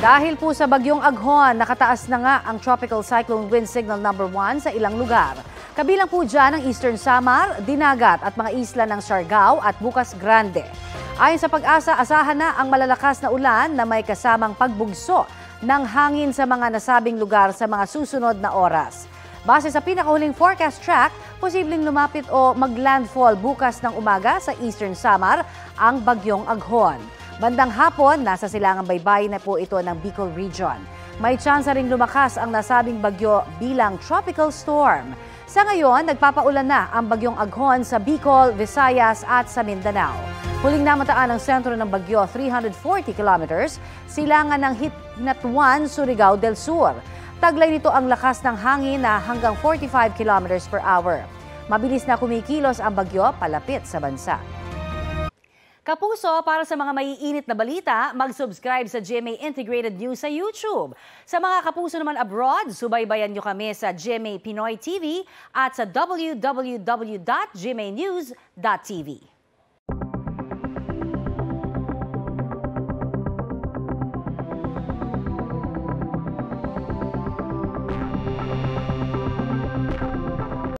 Dahil po sa bagyong Aghon, nakataas na nga ang Tropical Cyclone Wind Signal number 1 sa ilang lugar. Kabilang po dyan ang Eastern Samar, Dinagat at mga isla ng Siargao at Bukas Grande. Ayon sa Pag-asa, asahan na ang malalakas na ulan na may kasamang pagbugso ng hangin sa mga nasabing lugar sa mga susunod na oras. Base sa pinakahuling forecast track, posibleng lumapit o maglandfall bukas ng umaga sa Eastern Samar ang bagyong Aghon. Bandang hapon, nasa silangang baybayin na po ito ng Bicol Region. May tsansa ring lumakas ang nasabing bagyo bilang tropical storm. Sa ngayon, nagpapaulan na ang bagyong Aghon sa Bicol, Visayas at sa Mindanao. Huling namataan ng sentro ng bagyo 340 kilometers, silangan ng Hinatuan, Surigao del Sur. Taglay nito ang lakas ng hangin na hanggang 45 kilometers per hour. Mabilis na kumikilos ang bagyo palapit sa bansa. Kapuso, para sa mga maiinit na balita, mag-subscribe sa GMA Integrated News sa YouTube. Sa mga kapuso naman abroad, subaybayan nyo kami sa GMA Pinoy TV at sa www.gmanews.tv.